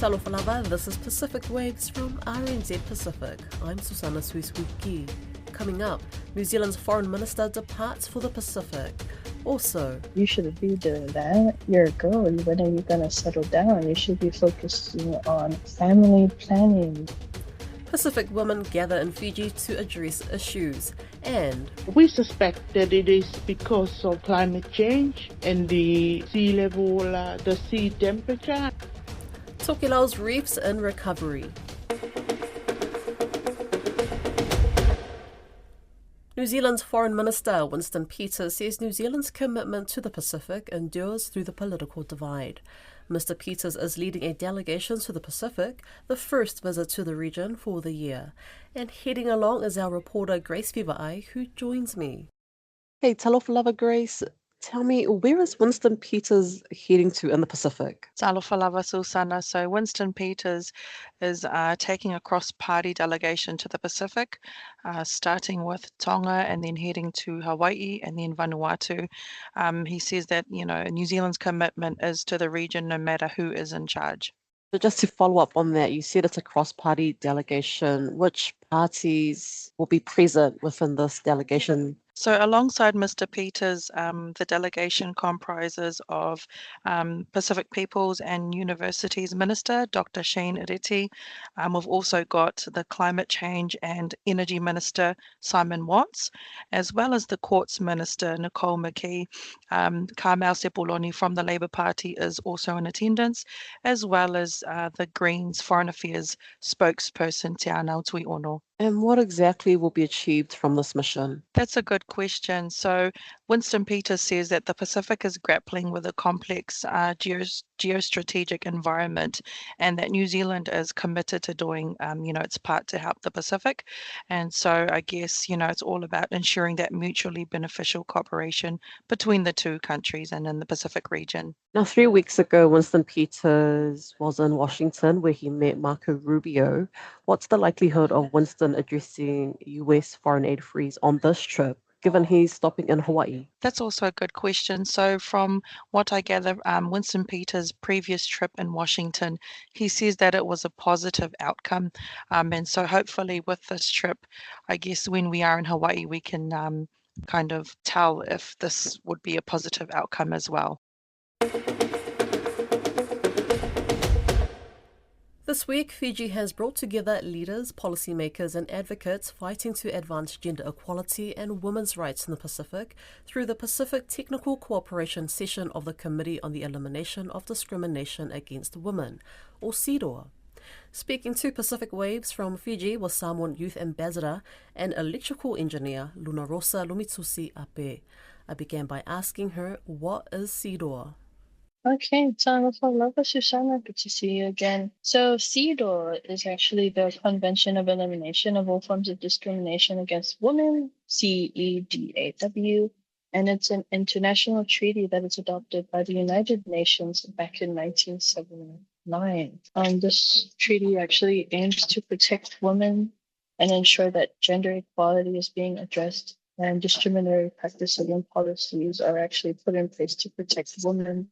Talofa lava, this is Pacific Waves from RNZ Pacific. I'm Susana Suisuki. Coming up, New Zealand's Foreign Minister departs for the Pacific. Also, you shouldn't be doing that. You're a girl. When are you going to settle down? You should be focusing on family planning. Pacific women gather in Fiji to address issues. And we suspect that it is because of climate change and the sea level, the sea temperature. Tokelau's reefs in recovery. New Zealand's Foreign Minister Winston Peters says New Zealand's commitment to the Pacific endures through the political divide. Mr. Peters is leading a delegation to the Pacific, the first visit to the region for the year. And heading along is our reporter Grace Vivai, who joins me. Hey, talofa lava, Grace. Tell me, where is Winston Peters heading to in the Pacific? Talofa lava, Susana. So Winston Peters is taking a cross-party delegation to the Pacific, starting with Tonga and then heading to Hawaii and then Vanuatu. He says that, New Zealand's commitment is to the region no matter who is in charge. So just to follow up on that, you said it's a cross-party delegation. Which parties will be present within this delegation? So alongside Mr. Peters, the delegation comprises of Pacific Peoples and Universities Minister, Dr. Shane Ireti. We've also got the Climate Change and Energy Minister, Simon Watts, as well as the Courts Minister, Nicole McKee. Carmel Sepuloni from the Labour Party is also in attendance, as well as the Greens Foreign Affairs spokesperson, Te Anau Tui Ono. And what exactly will be achieved from this mission? That's a good question. So Winston Peters says that the Pacific is grappling with a complex geostrategic environment, and that New Zealand is committed to doing, its part to help the Pacific. And so I guess, it's all about ensuring that mutually beneficial cooperation between the two countries and in the Pacific region. Now, 3 weeks ago, Winston Peters was in Washington where he met Marco Rubio. What's the likelihood of Winston addressing US foreign aid freeze on this trip, given he's stopping in Hawaii? That's also a good question. So from what I gather, Winston Peters' previous trip in Washington, he says that it was a positive outcome. And so hopefully with this trip, I guess when we are in Hawaii, we can kind of tell if this would be a positive outcome as well. This week, Fiji has brought together leaders, policymakers and advocates fighting to advance gender equality and women's rights in the Pacific through the Pacific Technical Cooperation session of the Committee on the Elimination of Discrimination Against Women, or CEDAW. Speaking to Pacific Waves from Fiji was Samoan Youth Ambassador and electrical engineer Luna Rosa Lumitusi Ape. I began by asking her, what is CEDAW? Okay, Talofa, Susana, good to see you again. So CEDAW is actually the Convention of Elimination of All Forms of Discrimination Against Women, CEDAW, and it's an international treaty that was adopted by the United Nations back in 1979. This treaty actually aims to protect women and ensure that gender equality is being addressed and discriminatory practices and policies are actually put in place to protect women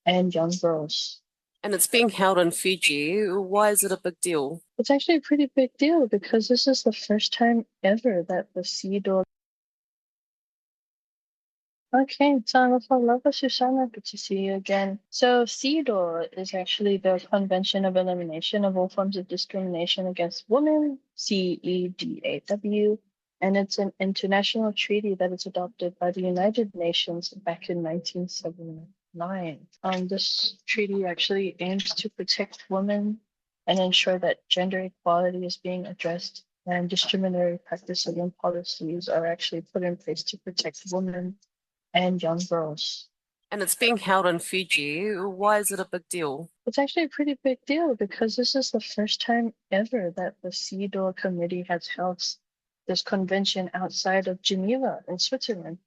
and young girls. And it's being held in Fiji. Why is it a big deal? It's actually a pretty big deal because this is the first time ever that the CEDAW. Okay, Talofa, Susana, good to see you again. So CEDAW is actually the Convention of Elimination of All Forms of Discrimination Against Women, CEDAW, and it's an international treaty that was adopted by the United Nations back in 1979. This treaty actually aims to protect women and ensure that gender equality is being addressed and discriminatory practices and policies are actually put in place to protect women and young girls. And it's being held in Fiji. Why is it a big deal? It's actually a pretty big deal because this is the first time ever that the CEDAW committee has held this convention outside of Geneva in Switzerland.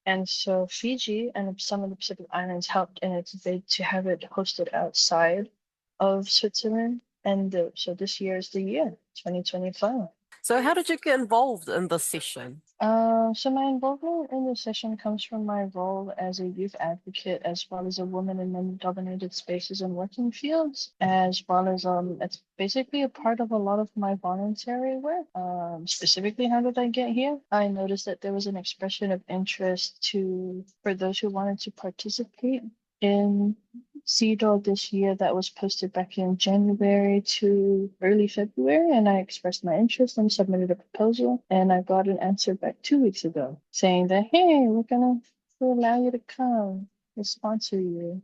And so Fiji and some of the Pacific Islands helped in its bid to have it hosted outside of Switzerland. And so this year is the year, 2025. So, how did you get involved in this session? So my involvement in this session comes from my role as a youth advocate, as well as a woman in men-dominated spaces and working fields, as well as it's basically a part of a lot of my voluntary work. Specifically, how did I get here? I noticed that there was an expression of interest for those who wanted to participate in CEDAW this year that was posted back in January to early February, and I expressed my interest and submitted a proposal, and I got an answer back 2 weeks ago saying that, hey, we'll allow you to come, we'll sponsor you,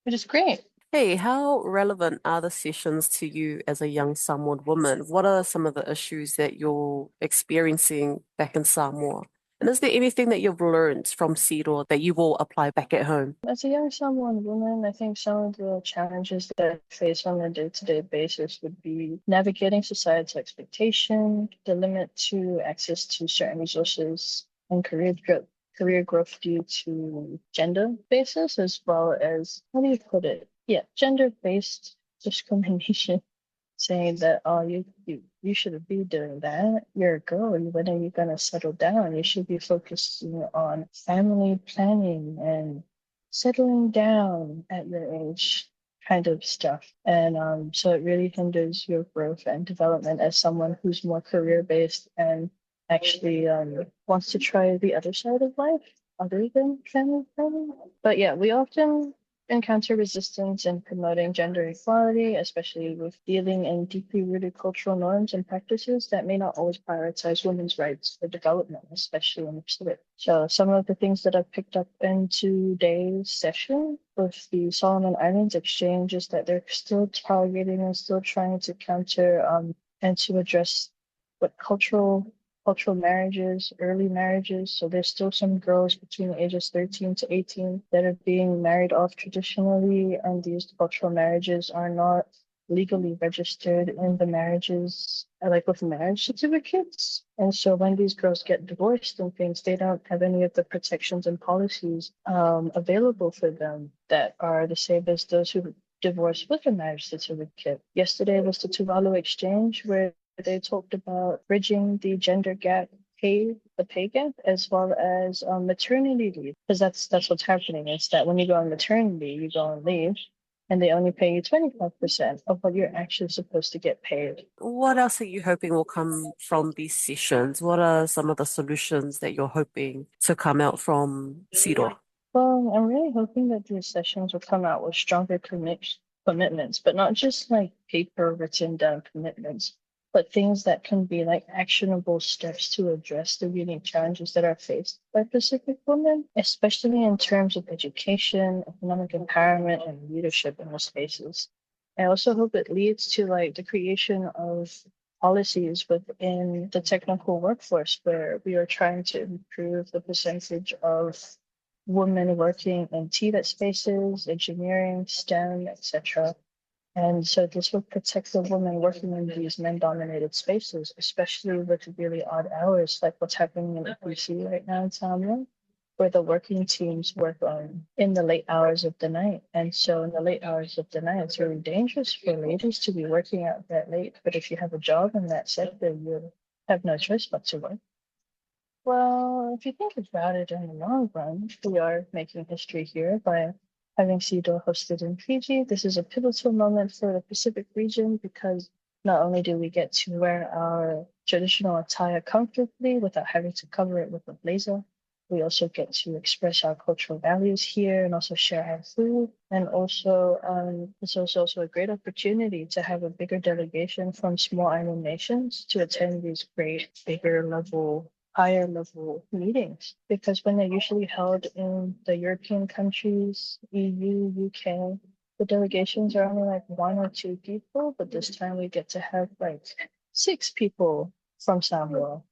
which is great. Hey, how relevant are the sessions to you as a young Samoan woman? What are some of the issues that you're experiencing back in Samoa? And is there anything that you've learned from CEDAW that you will apply back at home? As a young Samoan woman, I think some of the challenges that I face on a day-to-day basis would be navigating society's expectation, the limit to access to certain resources, and career growth due to gender basis, as well as, how do you put it? Yeah, gender-based discrimination, saying that, oh, you shouldn't be doing that. You're a girl. When are you gonna settle down? You should be focusing on family planning and settling down at your age, kind of stuff. And so it really hinders your growth and development as someone who's more career-based and actually wants to try the other side of life other than family planning. But yeah, we often encounter resistance in promoting gender equality, especially with dealing in deeply rooted cultural norms and practices that may not always prioritize women's rights for development, especially in the Pacific. So some of the things that I've picked up in today's session with the Solomon Islands exchange is that they're still targeting and still trying to counter and to address what cultural marriages, early marriages. So there's still some girls between the ages 13 to 18 that are being married off traditionally, and these cultural marriages are not legally registered in the marriages, like with marriage certificates. And so when these girls get divorced and things, they don't have any of the protections and policies available for them that are the same as those who divorce with a marriage certificate. Yesterday was the Tuvalu exchange, where they talked about bridging the gender gap, the pay gap, as well as maternity leave, because that's what's happening. Is that when you go on maternity, you go on leave, and they only pay you 25% of what you're actually supposed to get paid. What else are you hoping will come from these sessions? What are some of the solutions that you're hoping to come out from CEDAW? Well, I'm really hoping that these sessions will come out with stronger commitments, but not just like paper written down commitments, but things that can be like actionable steps to address the unique challenges that are faced by Pacific women, especially in terms of education, economic empowerment, and leadership in those spaces. I also hope it leads to like the creation of policies within the technical workforce where we are trying to improve the percentage of women working in TVET spaces, engineering, STEM, etc. And so this would protect the women working in these men-dominated spaces, especially with really odd hours, like what's happening in EPC right now in Samoa, where the working teams work in the late hours of the night. And so in the late hours of the night, it's really dangerous for ladies to be working out that late. But if you have a job in that sector, you have no choice but to work. Well, if you think about it in the long run, we are making history here by having CEDAW hosted in Fiji. This is a pivotal moment for the Pacific region because not only do we get to wear our traditional attire comfortably without having to cover it with a blazer, we also get to express our cultural values here and also share our food. And also, it's also a great opportunity to have a bigger delegation from small island nations to attend these great, higher level meetings, because when they're usually held in the European countries, EU, UK, the delegations are only like 1 or 2 people, but this time we get to have like 6 people from Samoa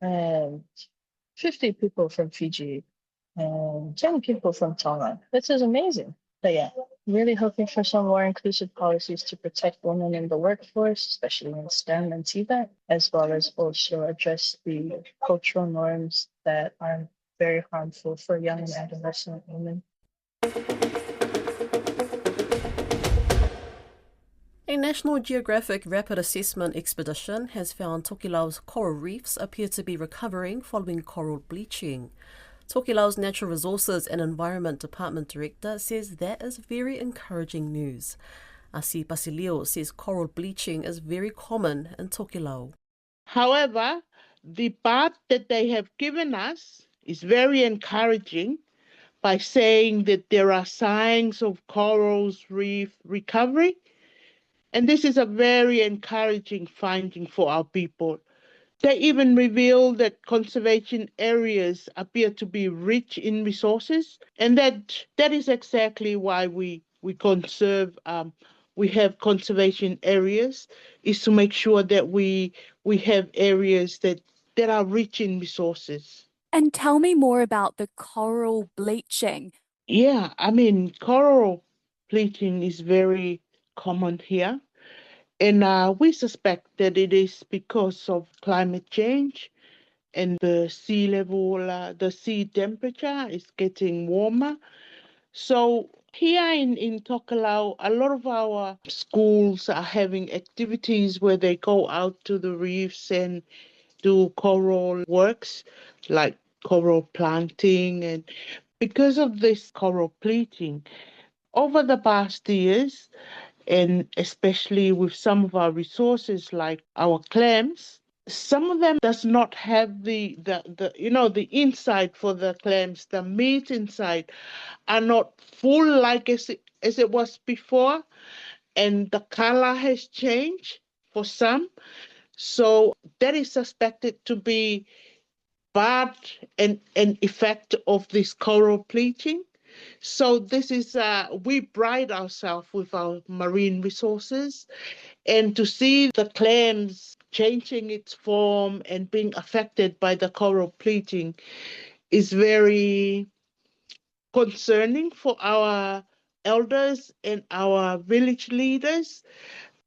and 50 people from Fiji and 10 people from Tonga. This is amazing. But yeah, really hoping for some more inclusive policies to protect women in the workforce, especially in STEM and TVET, as well as also address the cultural norms that are very harmful for young and adolescent women. Hey, A National Geographic rapid assessment expedition has found Tokelau's coral reefs appear to be recovering following coral bleaching. Tokelau's Natural Resources and Environment Department Director says that is very encouraging news. Asi Basilio says coral bleaching is very common in Tokelau. However, the part that they have given us is very encouraging by saying that there are signs of corals reef recovery. And this is a very encouraging finding for our people. They even reveal that conservation areas appear to be rich in resources, and that is exactly why we have conservation areas, is to make sure that we have areas that are rich in resources. And tell me more about the coral bleaching. Yeah, I mean, coral bleaching is very common here. And we suspect that it is because of climate change and the sea level, the sea temperature is getting warmer. So here in Tokelau, a lot of our schools are having activities where they go out to the reefs and do coral works like coral planting. And because of this coral bleaching, over the past years, and especially with some of our resources like our clams, some of them does not have the inside for the clams, the meat inside are not full like as it was before, and the color has changed for some. So that is suspected to be part and an effect of this coral bleaching. So this is we pride ourselves with our marine resources, and to see the clams changing its form and being affected by the coral bleaching is very concerning for our elders and our village leaders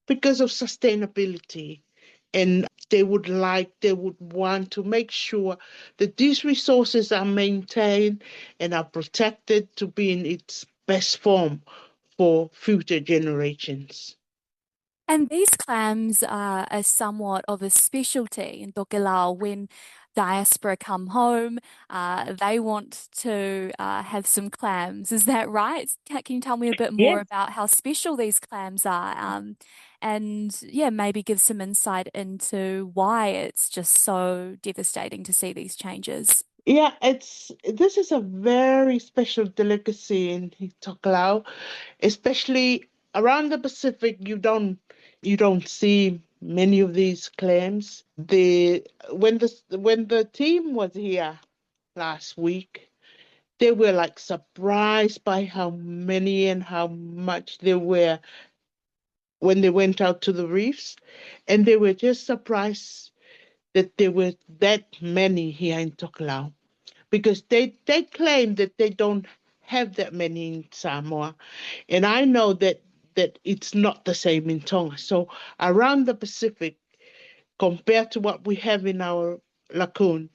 because of sustainability. And they would want to make sure that these resources are maintained and are protected to be in its best form for future generations. And these clams are somewhat of a specialty in Tokelau. When diaspora come home, they want to have some clams. Is that right? Can you tell me a bit more Yes. about how special these clams are? And yeah, maybe give some insight into why it's just so devastating to see these changes. Yeah, this is a very special delicacy in Tokelau, especially around the Pacific. You don't see many of these clams. When the team was here last week, they were like surprised by how many and how much there were when they went out to the reefs, and they were just surprised that there were that many here in Tokelau, because they claim that they don't have that many in Samoa, and I know that it's not the same in Tonga. So around the Pacific, compared to what we have in our lagoon,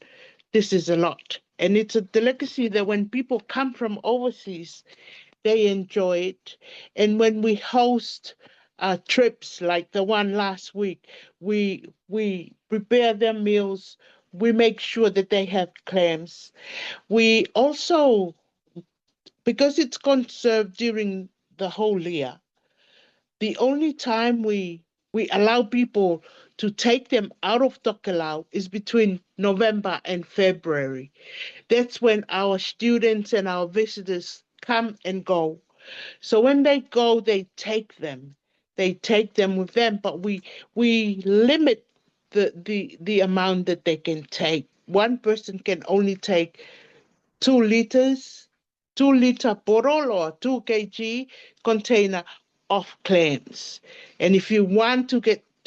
this is a lot. And it's a delicacy that when people come from overseas, they enjoy it. And when we host trips like the one last week, we prepare their meals. We make sure that they have clams. We also, because it's conserved during the whole year, the only time we allow people to take them out of Tokelau is between November and February. That's when our students and our visitors come and go. So when they go, they take them. They take them with them, but we limit the amount that they can take. One person can only take 2 liters, 2 liter bottle or 2 kg container of clams. And if you want to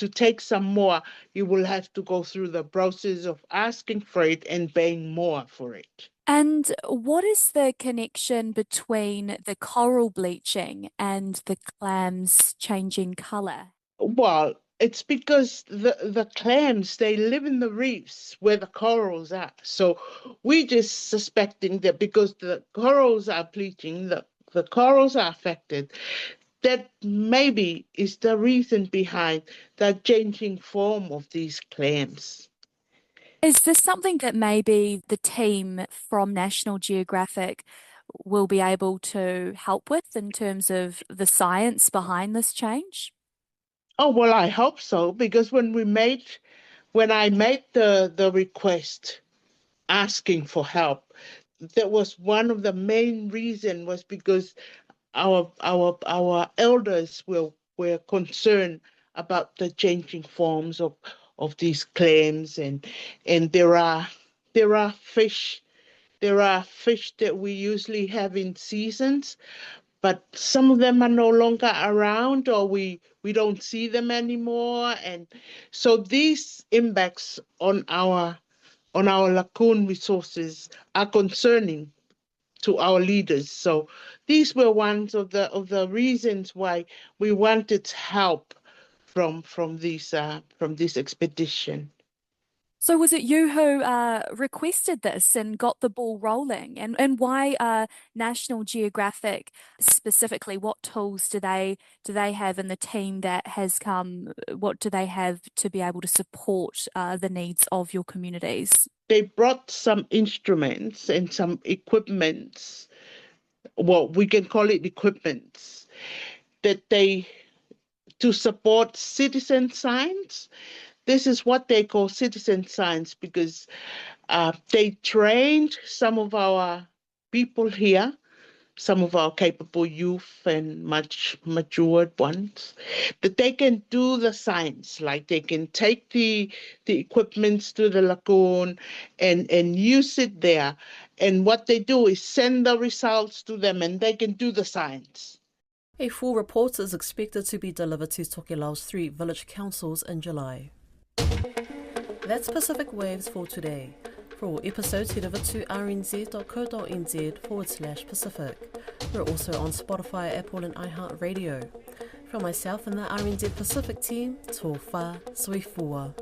take some more, you will have to go through the process of asking for it and paying more for it. And what is the connection between the coral bleaching and the clams changing color? Well, it's because the clams, they live in the reefs where the corals are. So we just suspecting that because the corals are bleaching, the corals are affected, that maybe is the reason behind the changing form of these clams. Is this something that maybe the team from National Geographic will be able to help with in terms of the science behind this change? Oh, well, I hope so, because when I made the request asking for help, that was one of the main reason, was because our elders were concerned about the changing forms of these clams, and there are fish that we usually have in seasons, but some of them are no longer around, or we don't see them anymore, and so these impacts on our lagoon resources are concerning to our leaders. So these were one of the reasons why we wanted help from this expedition. So was it you who requested this and got the ball rolling? And why National Geographic specifically? What tools do they have in the team that has come? What do they have to be able to support the needs of your communities? They brought some instruments and some equipments. Well, we can call it equipments that to support citizen science. This is what they call citizen science, because they trained some of our people here, some of our capable youth and much matured ones, that they can do the science, like they can take the equipments to the lagoon and use it there. And what they do is send the results to them, and they can do the science. A full report is expected to be delivered to Tokelau's 3 village councils in July. That's Pacific Waves for today. For all episodes, head over to rnz.co.nz/Pacific. We're also on Spotify, Apple and iHeartRadio. From myself and the RNZ Pacific team, tō whā, sui fua.